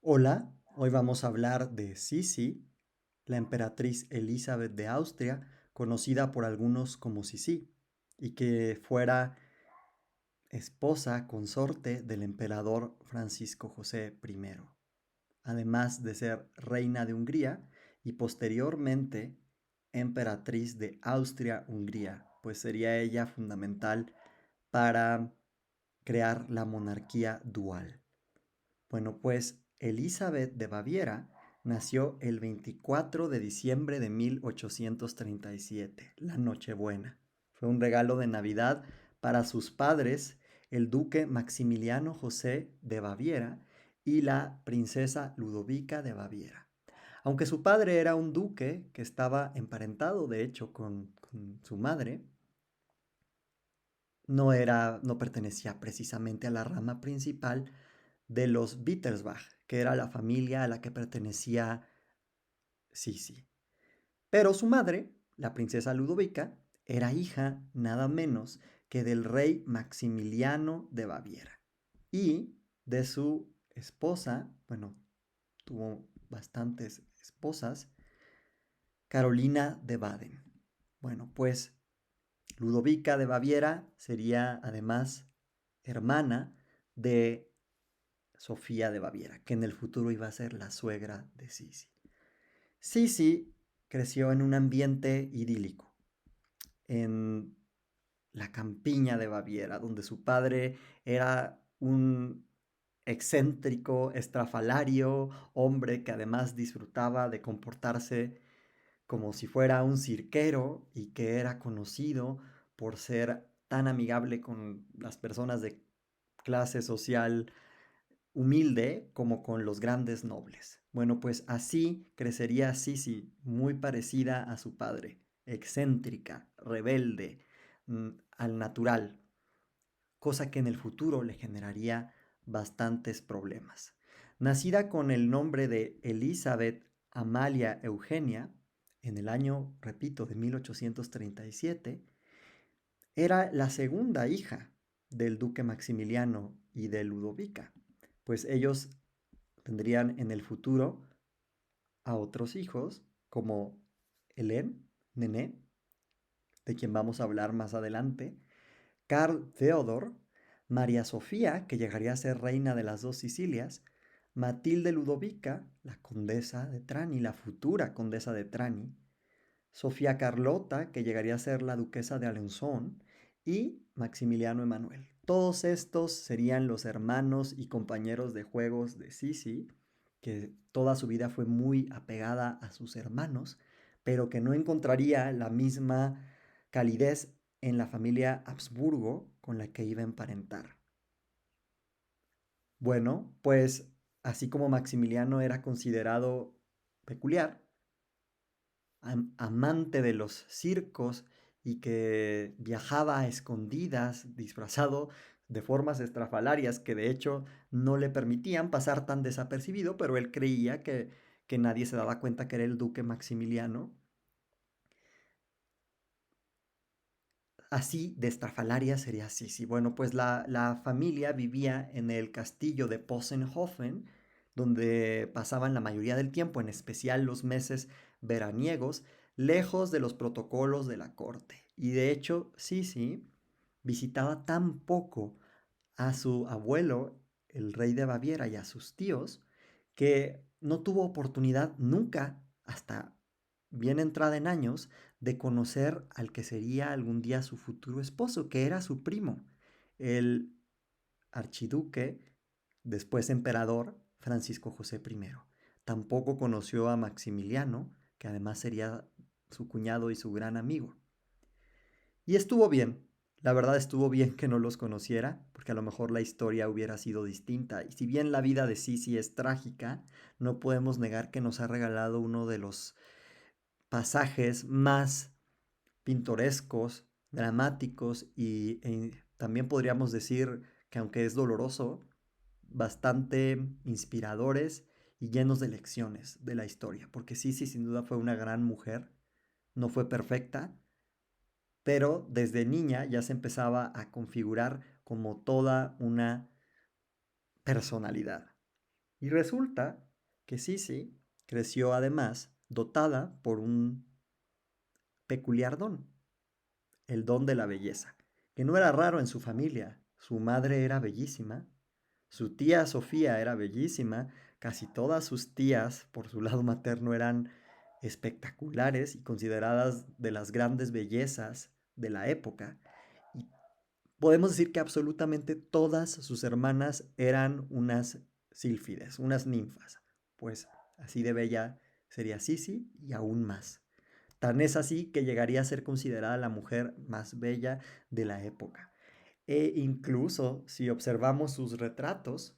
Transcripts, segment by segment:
Hola, hoy vamos a hablar de Sisi, la emperatriz Elizabeth de Austria, conocida por algunos como Sisi, y que fuera esposa consorte del emperador Francisco José I, además de ser reina de Hungría y posteriormente emperatriz de Austria-Hungría, pues sería ella fundamental para crear la monarquía dual. Bueno, pues Elizabeth de Baviera nació el 24 de diciembre de 1837, la Nochebuena. Fue un regalo de Navidad para sus padres, el duque Maximiliano José de Baviera y la princesa Ludovica de Baviera. Aunque su padre era un duque que estaba emparentado, de hecho, con su madre, no pertenecía precisamente a la rama principal de los Wittelsbach, que era la familia a la que pertenecía Sisi. Pero su madre, la princesa Ludovica, era hija nada menos que del rey Maximiliano de Baviera y de su esposa, bueno, tuvo bastantes esposas, Carolina de Baden. Bueno, pues Ludovica de Baviera sería además hermana de Sofía de Baviera, que en el futuro iba a ser la suegra de Sisi. Sisi creció en un ambiente idílico, en la campiña de Baviera, donde su padre era un excéntrico, estrafalario hombre que además disfrutaba de comportarse como si fuera un cirquero y que era conocido por ser tan amigable con las personas de clase social humilde como con los grandes nobles. Bueno, pues así crecería Sisi, muy parecida a su padre, excéntrica, rebelde, al natural, cosa que en el futuro le generaría bastantes problemas. Nacida con el nombre de Elizabeth Amalia Eugenia, en el año, repito, de 1837, era la segunda hija del duque Maximiliano y de Ludovica, pues ellos tendrían en el futuro a otros hijos como Hélène, Nené, de quien vamos a hablar más adelante, Karl Theodor, María Sofía, que llegaría a ser reina de las dos Sicilias, Matilde Ludovica, la condesa de Trani, la futura condesa de Trani, Sofía Carlota, que llegaría a ser la duquesa de Alençon, y Maximiliano Emanuel. Todos estos serían los hermanos y compañeros de juegos de Sisi, que toda su vida fue muy apegada a sus hermanos, pero que no encontraría la misma calidez en la familia Habsburgo con la que iba a emparentar. Bueno, pues así como Maximiliano era considerado peculiar, amante de los circos y que viajaba a escondidas, disfrazado de formas estrafalarias que de hecho no le permitían pasar tan desapercibido, pero él creía que nadie se daba cuenta que era el duque Maximiliano. Así de estrafalaria sería así. Sí. Bueno, pues la familia vivía en el castillo de Possenhofen, donde pasaban la mayoría del tiempo, en especial los meses veraniegos, lejos de los protocolos de la corte. Y de hecho, Sisi visitaba tan poco a su abuelo, el rey de Baviera, y a sus tíos, que no tuvo oportunidad nunca, hasta bien entrada en años, de conocer al que sería algún día su futuro esposo, que era su primo, el archiduque, después emperador, Francisco José I. Tampoco conoció a Maximiliano, que además sería su cuñado y su gran amigo. Y estuvo bien, la verdad estuvo bien que no los conociera, porque a lo mejor la historia hubiera sido distinta. Y si bien la vida de Sisi es trágica, no podemos negar que nos ha regalado uno de los pasajes más pintorescos, dramáticos y también podríamos decir que aunque es doloroso, bastante inspiradores y llenos de lecciones de la historia, porque Sisi sin duda fue una gran mujer, no fue perfecta, pero desde niña ya se empezaba a configurar como toda una personalidad. Y resulta que Sisi creció además dotada por un peculiar don, el don de la belleza, que no era raro en su familia. Su madre era bellísima, su tía Sofía era bellísima, casi todas sus tías por su lado materno eran espectaculares y consideradas de las grandes bellezas de la época. Y podemos decir que absolutamente todas sus hermanas eran unas sílfides, unas ninfas. Pues así de bella sería Sisi y aún más. Tan es así que llegaría a ser considerada la mujer más bella de la época. E incluso si observamos sus retratos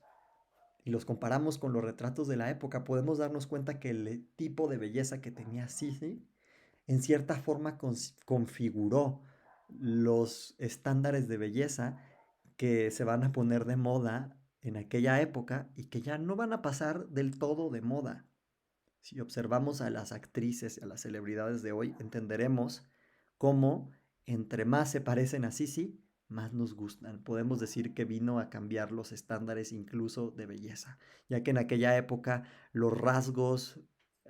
y los comparamos con los retratos de la época, podemos darnos cuenta que el tipo de belleza que tenía Sisi en cierta forma configuró los estándares de belleza que se van a poner de moda en aquella época y que ya no van a pasar del todo de moda. Si observamos a las actrices y a las celebridades de hoy, entenderemos cómo entre más se parecen a Sisi, más nos gustan. Podemos decir que vino a cambiar los estándares incluso de belleza, ya que en aquella época los rasgos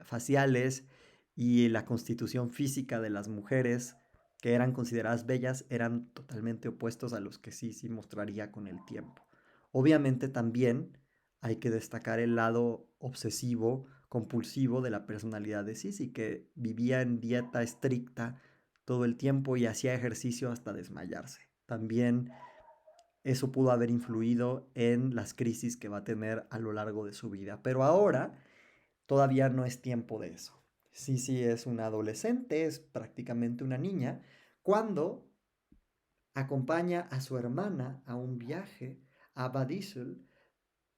faciales y la constitución física de las mujeres que eran consideradas bellas eran totalmente opuestos a los que Sisi mostraría con el tiempo. Obviamente también hay que destacar el lado obsesivo, compulsivo de la personalidad de Sisi, que vivía en dieta estricta todo el tiempo y hacía ejercicio hasta desmayarse. También eso pudo haber influido en las crisis que va a tener a lo largo de su vida. Pero ahora todavía no es tiempo de eso. Sisi es una adolescente, es prácticamente una niña, cuando acompaña a su hermana a un viaje a Bad Ischl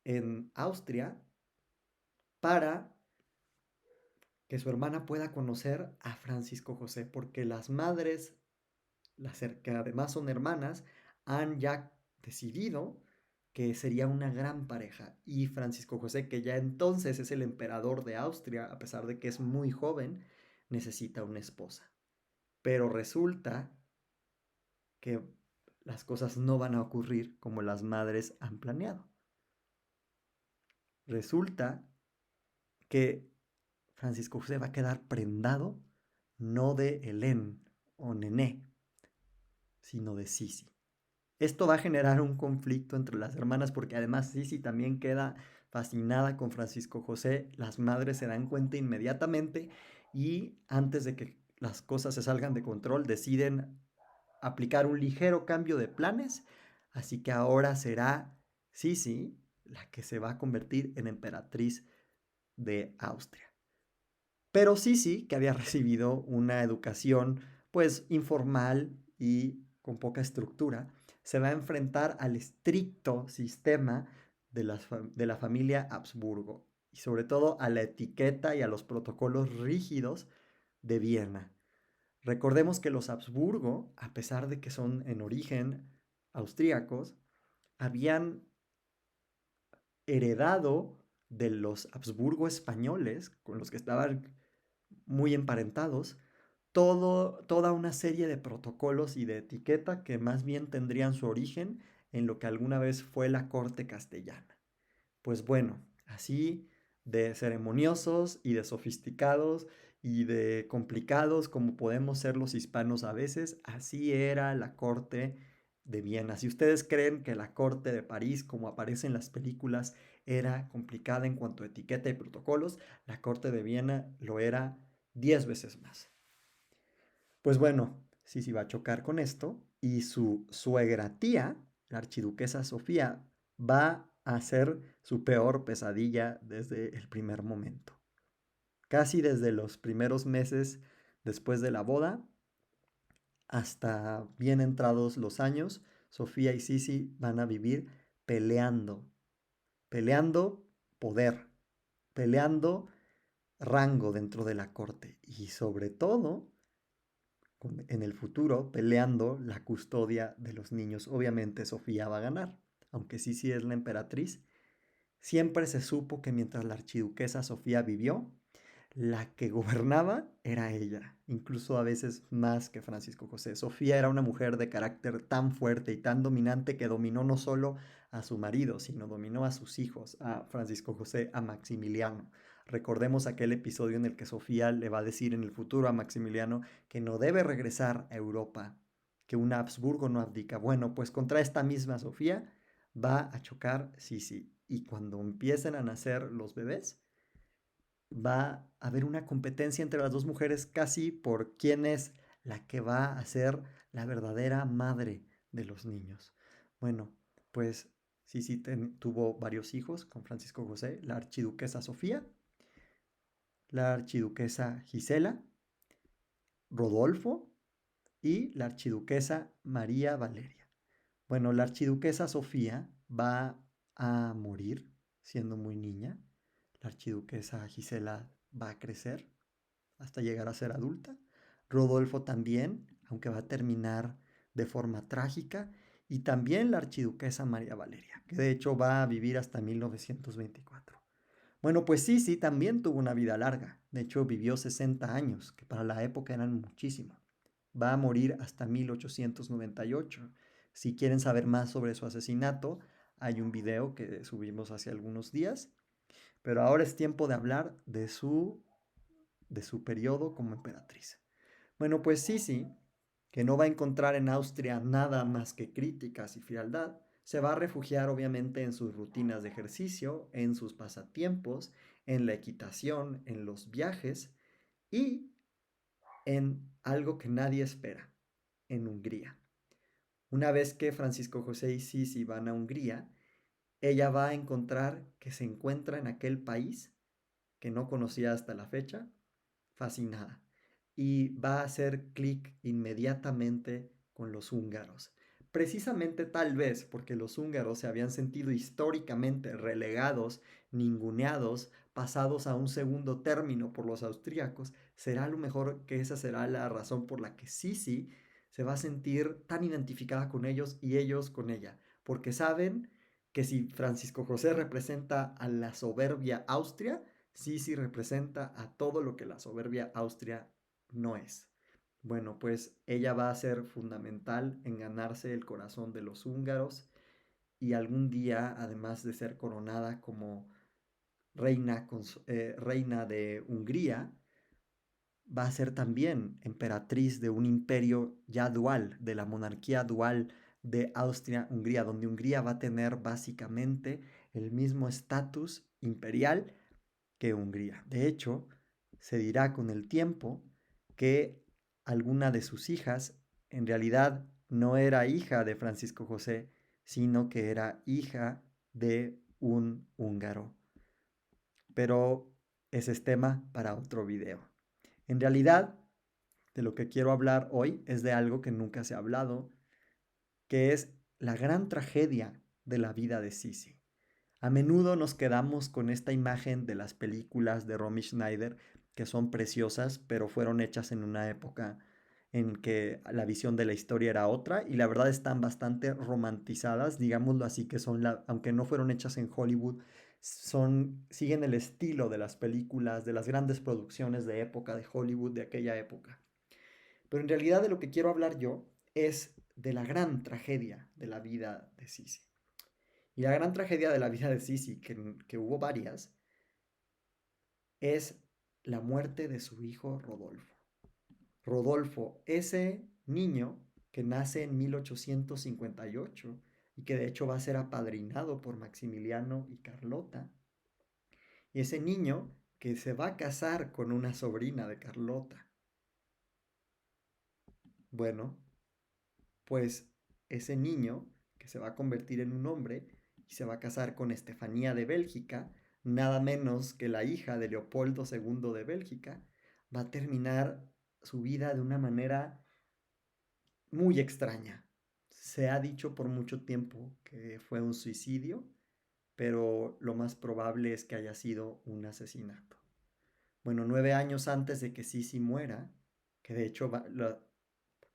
en Austria para que su hermana pueda conocer a Francisco José, porque las madres, que además son hermanas, han ya decidido que sería una gran pareja. Y Francisco José, que ya entonces es el emperador de Austria, a pesar de que es muy joven, necesita una esposa. Pero resulta que las cosas no van a ocurrir como las madres han planeado. Resulta que Francisco José va a quedar prendado no de Hélène o Nené, sino de Sisi. Esto va a generar un conflicto entre las hermanas porque además Sisi también queda fascinada con Francisco José. Las madres se dan cuenta inmediatamente y antes de que las cosas se salgan de control deciden aplicar un ligero cambio de planes. Así que ahora será Sisi la que se va a convertir en emperatriz de Austria. Pero Sisi, que había recibido una educación pues informal y con poca estructura, se va a enfrentar al estricto sistema de la familia Habsburgo y sobre todo a la etiqueta y a los protocolos rígidos de Viena. Recordemos que los Habsburgo, a pesar de que son en origen austríacos, habían heredado de los Habsburgo españoles, con los que estaban muy emparentados, toda una serie de protocolos y de etiqueta que más bien tendrían su origen en lo que alguna vez fue la corte castellana. Pues bueno, así de ceremoniosos y de sofisticados y de complicados como podemos ser los hispanos a veces, así era la corte de Viena. Si ustedes creen que la corte de París, como aparece en las películas, era complicada en cuanto a etiqueta y protocolos, la corte de Viena lo era 10 veces más. Pues bueno, Sisi va a chocar con esto y su suegra tía, la archiduquesa Sofía, va a ser su peor pesadilla desde el primer momento. Casi desde los primeros meses después de la boda hasta bien entrados los años, Sofía y Sisi van a vivir peleando, peleando poder, peleando rango dentro de la corte y sobre todo en el futuro peleando la custodia de los niños. Obviamente Sofía va a ganar, aunque Sisi es la emperatriz. Siempre se supo que mientras la archiduquesa Sofía vivió, la que gobernaba era ella, incluso a veces más que Francisco José. Sofía era una mujer de carácter tan fuerte y tan dominante que dominó no solo a su marido, sino dominó a sus hijos, a Francisco José, a Maximiliano. Recordemos aquel episodio en el que Sofía le va a decir en el futuro a Maximiliano que no debe regresar a Europa, que un Habsburgo no abdica. Bueno, pues contra esta misma Sofía va a chocar Sisi. Y cuando empiecen a nacer los bebés, va a haber una competencia entre las dos mujeres casi por quién es la que va a ser la verdadera madre de los niños. Bueno, pues Sisi tuvo varios hijos con Francisco José, la archiduquesa Sofía, la archiduquesa Gisela, Rodolfo y la archiduquesa María Valeria. Bueno, la archiduquesa Sofía va a morir siendo muy niña. La archiduquesa Gisela va a crecer hasta llegar a ser adulta. Rodolfo también, aunque va a terminar de forma trágica. Y también la archiduquesa María Valeria, que de hecho va a vivir hasta 1924. Bueno, pues sí, sí, también tuvo una vida larga. De hecho, vivió 60 años, que para la época eran muchísimo. Va a morir hasta 1898. Si quieren saber más sobre su asesinato, hay un video que subimos hace algunos días. Pero ahora es tiempo de hablar de su periodo como emperatriz. Bueno, pues Sisi, que no va a encontrar en Austria nada más que críticas y frialdad, se va a refugiar obviamente en sus rutinas de ejercicio, en sus pasatiempos, en la equitación, en los viajes y en algo que nadie espera, en Hungría. Una vez que Francisco José y Sisi van a Hungría, ella va a encontrar que se encuentra en aquel país que no conocía hasta la fecha, fascinada. Y va a hacer clic inmediatamente con los húngaros. Precisamente tal vez porque los húngaros se habían sentido históricamente relegados, ninguneados, pasados a un segundo término por los austríacos, será a lo mejor que esa será la razón por la que Sisi se va a sentir tan identificada con ellos y ellos con ella, porque saben que si Francisco José representa a la soberbia Austria, Sisi representa a todo lo que la soberbia Austria no es. Bueno, pues ella va a ser fundamental en ganarse el corazón de los húngaros y algún día, además de ser coronada como reina de Hungría, va a ser también emperatriz de un imperio ya dual, de la monarquía dual de Austria-Hungría, donde Hungría va a tener básicamente el mismo estatus imperial que Hungría. De hecho, se dirá con el tiempo que alguna de sus hijas en realidad no era hija de Francisco José, sino que era hija de un húngaro. Pero ese es tema para otro video. En realidad, de lo que quiero hablar hoy es de algo que nunca se ha hablado, que es la gran tragedia de la vida de Sisi. A menudo nos quedamos con esta imagen de las películas de Romy Schneider, que son preciosas, pero fueron hechas en una época en que la visión de la historia era otra y la verdad están bastante romantizadas, digámoslo así, que son aunque no fueron hechas en Hollywood, siguen el estilo de las películas, de las grandes producciones de época de Hollywood de aquella época. Pero en realidad de lo que quiero hablar yo es de la gran tragedia de la vida de Sisi. Y la gran tragedia de la vida de Sisi, que hubo varias, es la muerte de su hijo Rodolfo. Rodolfo, ese niño que nace en 1858 y que de hecho va a ser apadrinado por Maximiliano y Carlota, y ese niño que se va a casar con una sobrina de Carlota. Bueno, pues ese niño que se va a convertir en un hombre y se va a casar con Estefanía de Bélgica, nada menos que la hija de Leopoldo II de Bélgica, va a terminar su vida de una manera muy extraña. Se ha dicho por mucho tiempo que fue un suicidio, pero lo más probable es que haya sido un asesinato. Bueno, 9 años antes de que Sisi muera, que de hecho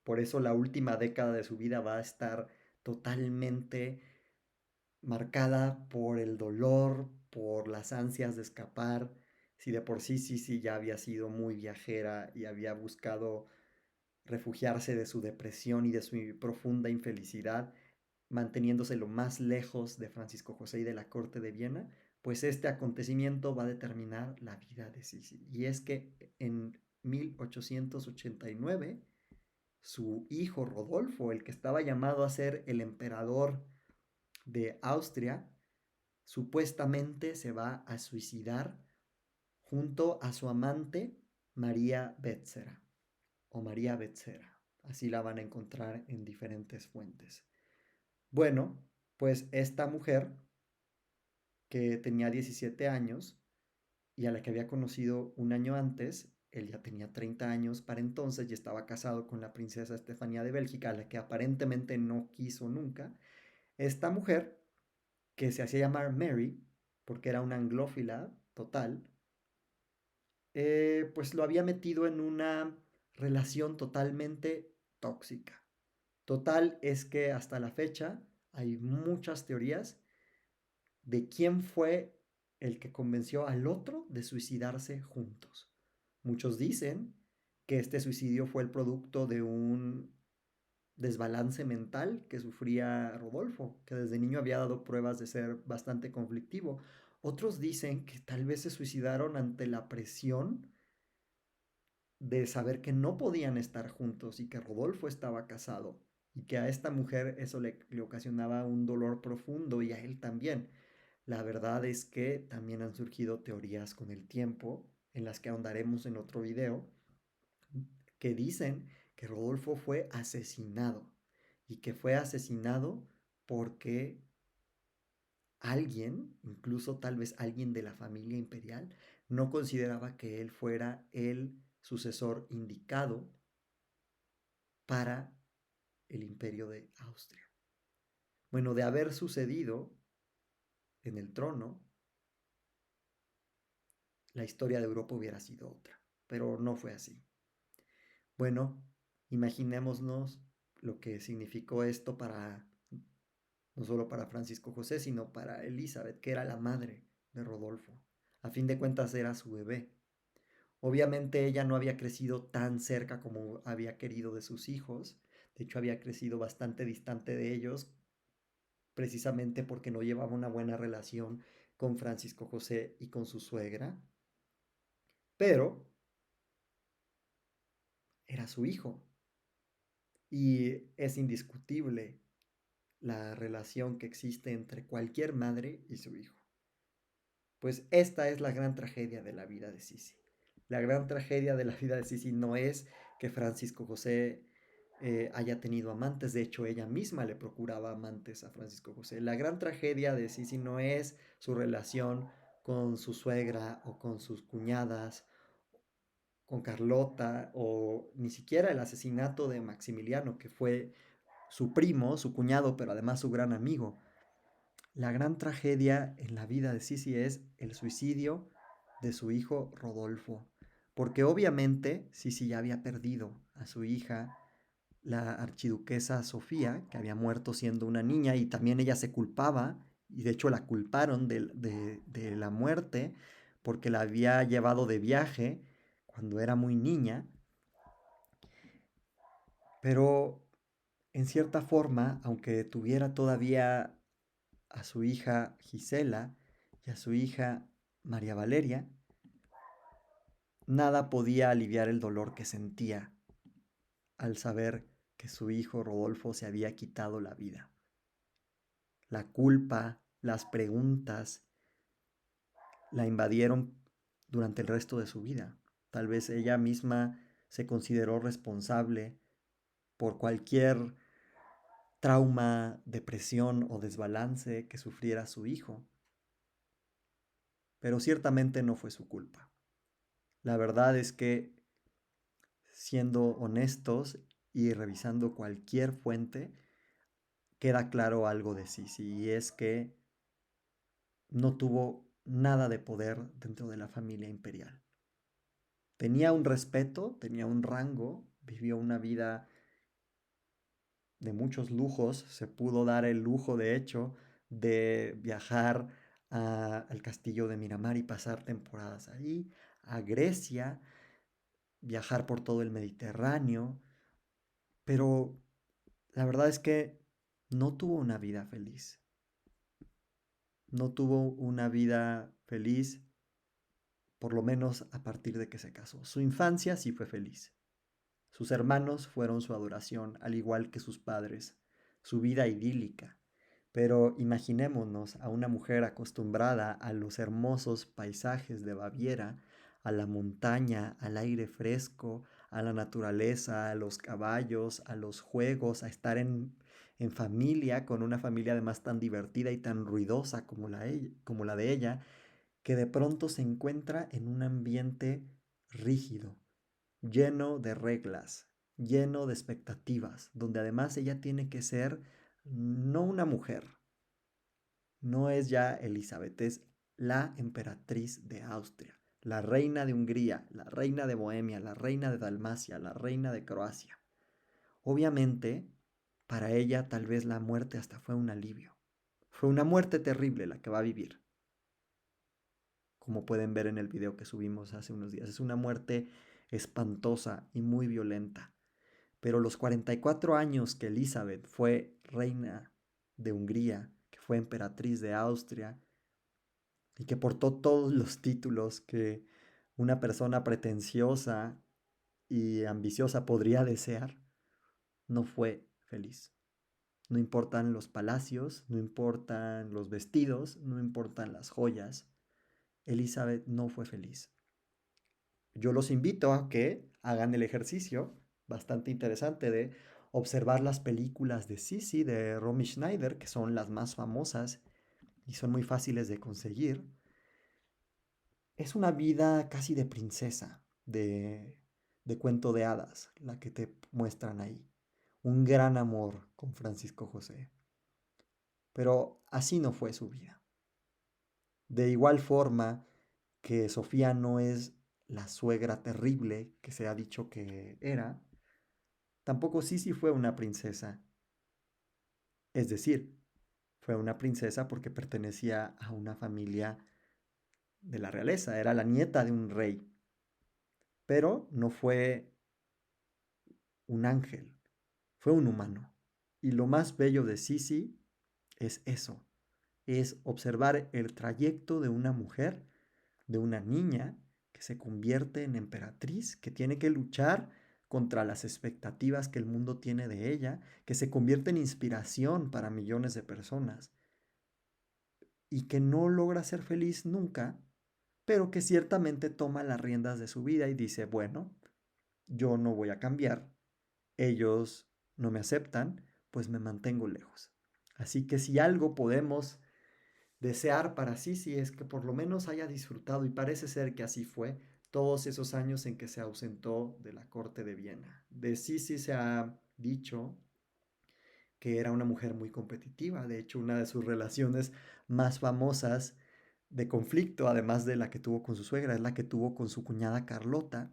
por eso la última década de su vida va a estar totalmente marcada por el dolor, por las ansias de escapar. Si de por sí Sisi ya había sido muy viajera y había buscado refugiarse de su depresión y de su profunda infelicidad, manteniéndose lo más lejos de Francisco José y de la corte de Viena, pues este acontecimiento va a determinar la vida de Sisi. Y es que en 1889, su hijo Rodolfo, el que estaba llamado a ser el emperador de Austria, supuestamente se va a suicidar junto a su amante María Betzera o María Betzera. Así la van a encontrar en diferentes fuentes. Bueno, pues esta mujer que tenía 17 años y a la que había conocido un año antes, él ya tenía 30 años para entonces y estaba casado con la princesa Estefanía de Bélgica, a la que aparentemente no quiso nunca. Esta mujer, que se hacía llamar Mary, porque era una anglófila total, pues lo había metido en una relación totalmente tóxica. Total es que hasta la fecha hay muchas teorías de quién fue el que convenció al otro de suicidarse juntos. Muchos dicen que este suicidio fue el producto de un desbalance mental que sufría Rodolfo, que desde niño había dado pruebas de ser bastante conflictivo. Otros dicen que tal vez se suicidaron ante la presión de saber que no podían estar juntos y que Rodolfo estaba casado y que a esta mujer eso le ocasionaba un dolor profundo y a él también. La verdad es que también han surgido teorías con el tiempo, en las que ahondaremos en otro video, que dicen que Rodolfo fue asesinado y que fue asesinado porque alguien, incluso tal vez alguien de la familia imperial, no consideraba que él fuera el sucesor indicado para el imperio de Austria. Bueno, de haber sucedido en el trono, la historia de Europa hubiera sido otra, pero no fue así. Bueno, imaginémonos lo que significó esto para, no solo para Francisco José, sino para Elizabeth, que era la madre de Rodolfo. A fin de cuentas era su bebé. Obviamente ella no había crecido tan cerca como había querido de sus hijos. De hecho, había crecido bastante distante de ellos, precisamente porque no llevaba una buena relación con Francisco José y con su suegra. Pero era su hijo. Y es indiscutible la relación que existe entre cualquier madre y su hijo. Pues esta es la gran tragedia de la vida de Sisi. La gran tragedia de la vida de Sisi no es que Francisco José haya tenido amantes, de hecho ella misma le procuraba amantes a Francisco José. La gran tragedia de Sisi no es su relación con su suegra o con sus cuñadas, con Carlota o ni siquiera el asesinato de Maximiliano, que fue su primo, su cuñado, pero además su gran amigo. La gran tragedia en la vida de Sisi es el suicidio de su hijo Rodolfo, porque obviamente Sisi ya había perdido a su hija, la archiduquesa Sofía, que había muerto siendo una niña, y también ella se culpaba, y de hecho la culparon de la muerte, porque la había llevado de viaje cuando era muy niña, pero en cierta forma, aunque tuviera todavía a su hija Gisela y a su hija María Valeria, nada podía aliviar el dolor que sentía al saber que su hijo Rodolfo se había quitado la vida. La culpa, las preguntas la invadieron durante el resto de su vida. Tal vez ella misma se consideró responsable por cualquier trauma, depresión o desbalance que sufriera su hijo, pero ciertamente no fue su culpa. La verdad es que, siendo honestos y revisando cualquier fuente, queda claro algo de Sisi, y es que no tuvo nada de poder dentro de la familia imperial. Tenía un respeto, tenía un rango, vivió una vida de muchos lujos, se pudo dar el lujo, de hecho, de viajar al castillo de Miramar y pasar temporadas ahí, a Grecia, viajar por todo el Mediterráneo, pero la verdad es que no tuvo una vida feliz. No tuvo una vida feliz, por lo menos a partir de que se casó. Su infancia sí fue feliz. Sus hermanos fueron su adoración, al igual que sus padres, su vida idílica. Pero imaginémonos a una mujer acostumbrada a los hermosos paisajes de Baviera, a la montaña, al aire fresco, a la naturaleza, a los caballos, a los juegos, a estar en familia, con una familia además tan divertida y tan ruidosa como la de ella, que de pronto se encuentra en un ambiente rígido, lleno de reglas, lleno de expectativas, donde además ella tiene que ser no una mujer, no es ya Elizabeth, es la emperatriz de Austria, la reina de Hungría, la reina de Bohemia, la reina de Dalmacia, la reina de Croacia. Obviamente, para ella tal vez la muerte hasta fue un alivio. Fue una muerte terrible la que va a vivir, como pueden ver en el video que subimos hace unos días. Es una muerte espantosa y muy violenta. Pero los 44 años que Elizabeth fue reina de Hungría, que fue emperatriz de Austria y que portó todos los títulos que una persona pretenciosa y ambiciosa podría desear, no fue feliz. No importan los palacios, no importan los vestidos, no importan las joyas. Elizabeth no fue feliz. Yo los invito a que hagan el ejercicio bastante interesante de observar las películas de Sisi de Romy Schneider, que son las más famosas y son muy fáciles de conseguir. Es una vida casi de princesa, de cuento de hadas, la que te muestran ahí. Un gran amor con Francisco José. Pero así no fue su vida. De igual forma que Sofía no es la suegra terrible que se ha dicho que era, tampoco Sisi fue una princesa. Es decir, fue una princesa porque pertenecía a una familia de la realeza, era la nieta de un rey, pero no fue un ángel, fue un humano. Y lo más bello de Sisi es eso, es observar el trayecto de una mujer, de una niña que se convierte en emperatriz, que tiene que luchar contra las expectativas que el mundo tiene de ella, que se convierte en inspiración para millones de personas y que no logra ser feliz nunca, pero que ciertamente toma las riendas de su vida y dice, bueno, yo no voy a cambiar, ellos no me aceptan, pues me mantengo lejos. Así que si algo podemos desear para Sisi es que por lo menos haya disfrutado, y parece ser que así fue, todos esos años en que se ausentó de la corte de Viena. De Sisi se ha dicho que era una mujer muy competitiva, de hecho una de sus relaciones más famosas de conflicto, además de la que tuvo con su suegra, es la que tuvo con su cuñada Carlota.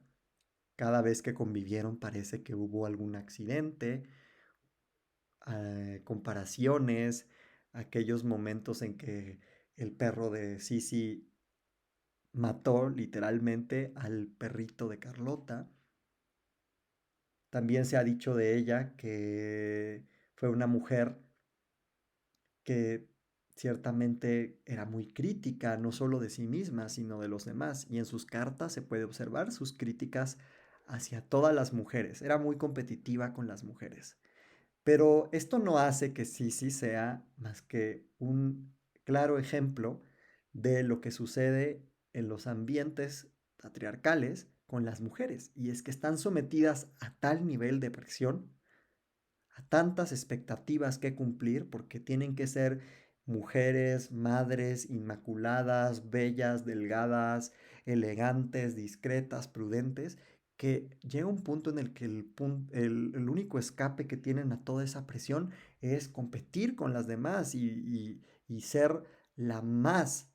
Cada vez que convivieron parece que hubo algún accidente, comparaciones, aquellos momentos en que el perro de Sisi mató literalmente al perrito de Carlota. También se ha dicho de ella que fue una mujer que ciertamente era muy crítica, no solo de sí misma, sino de los demás. Y en sus cartas se puede observar sus críticas hacia todas las mujeres. Era muy competitiva con las mujeres. Pero esto no hace que Sisi sea más que un claro ejemplo de lo que sucede en los ambientes patriarcales con las mujeres. Y es que están sometidas a tal nivel de presión, a tantas expectativas que cumplir, porque tienen que ser mujeres, madres, inmaculadas, bellas, delgadas, elegantes, discretas, prudentes, que llega un punto en el que el único escape que tienen a toda esa presión es competir con las demás y ser la más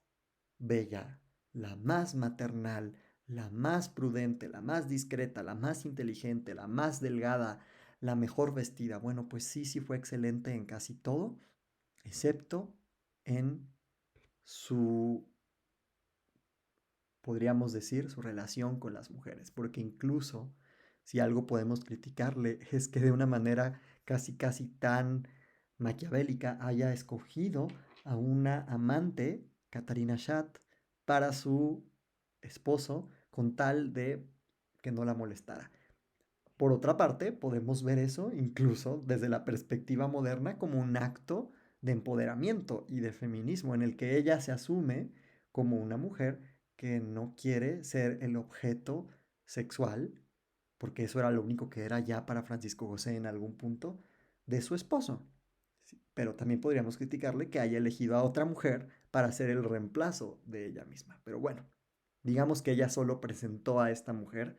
bella, la más maternal, la más prudente, la más discreta, la más inteligente, la más delgada, la mejor vestida. Bueno, pues sí, sí fue excelente en casi todo, excepto en su, podríamos decir, su relación con las mujeres, porque incluso si algo podemos criticarle es que de una manera casi casi tan maquiavélica haya escogido a una amante, Katarina Schatt, para su esposo con tal de que no la molestara. Por otra parte, podemos ver eso incluso desde la perspectiva moderna como un acto de empoderamiento y de feminismo en el que ella se asume como una mujer que no quiere ser el objeto sexual, porque eso era lo único que era ya para Francisco José en algún punto, de su esposo. Sí, pero también podríamos criticarle que haya elegido a otra mujer para ser el reemplazo de ella misma. Pero bueno, digamos que ella solo presentó a esta mujer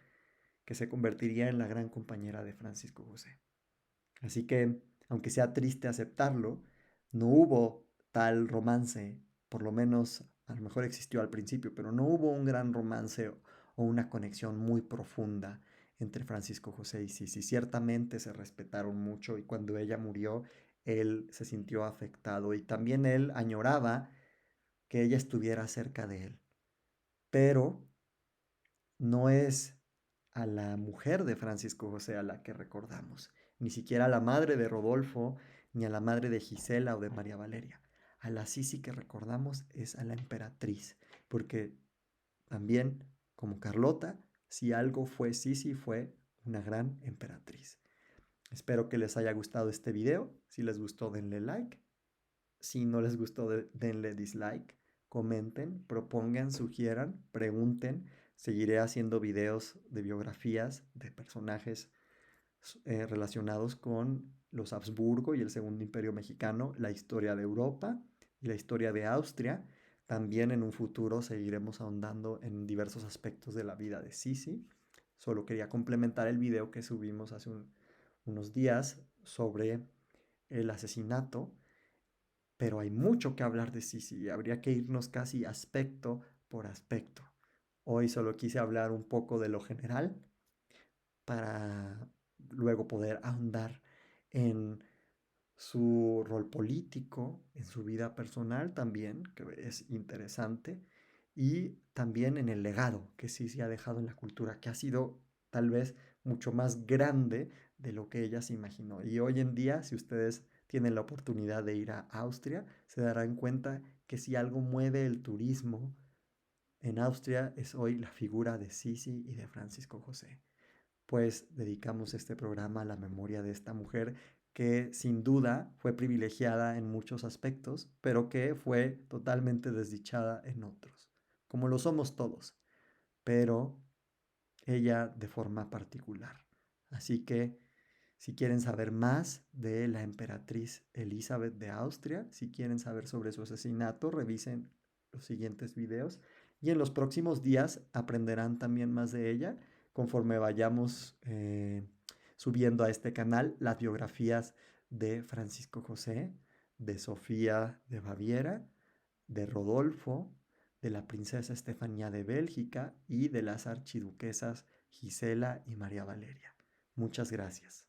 que se convertiría en la gran compañera de Francisco José. Así que, aunque sea triste aceptarlo, no hubo tal romance, por lo menos a lo mejor existió al principio, pero no hubo un gran romance o una conexión muy profunda entre Francisco José y Sisi. Ciertamente se respetaron mucho y cuando ella murió, él se sintió afectado y también él añoraba que ella estuviera cerca de él. Pero no es a la mujer de Francisco José a la que recordamos, ni siquiera a la madre de Rodolfo, ni a la madre de Gisela o de María Valeria. A la Sisi que recordamos es a la emperatriz, porque también, como Carlota, si algo fue Sisi, fue una gran emperatriz. Espero que les haya gustado este video. Si les gustó, denle like. Si no les gustó, denle dislike, comenten, propongan, sugieran, pregunten. Seguiré haciendo videos de biografías de personajes relacionados con los Habsburgo y el Segundo Imperio Mexicano, la historia de Europa y la historia de Austria. También en un futuro seguiremos ahondando en diversos aspectos de la vida de Sisi. Solo quería complementar el video que subimos hace unos días sobre el asesinato, pero hay mucho que hablar de Sisi y habría que irnos casi aspecto por aspecto. Hoy solo quise hablar un poco de lo general para luego poder ahondar en su rol político, en su vida personal también, que es interesante, y también en el legado que Sisi ha dejado en la cultura, que ha sido tal vez mucho más grande de lo que ella se imaginó. Y hoy en día, si ustedes tienen la oportunidad de ir a Austria, se darán cuenta que si algo mueve el turismo en Austria es hoy la figura de Sisi y de Francisco José. Pues dedicamos este programa a la memoria de esta mujer que sin duda fue privilegiada en muchos aspectos, pero que fue totalmente desdichada en otros, como lo somos todos, pero ella de forma particular. Así que si quieren saber más de la emperatriz Elizabeth de Austria, si quieren saber sobre su asesinato, revisen los siguientes videos y en los próximos días aprenderán también más de ella conforme vayamos subiendo a este canal las biografías de Francisco José, de Sofía de Baviera, de Rodolfo, de la princesa Estefanía de Bélgica y de las archiduquesas Gisela y María Valeria. Muchas gracias.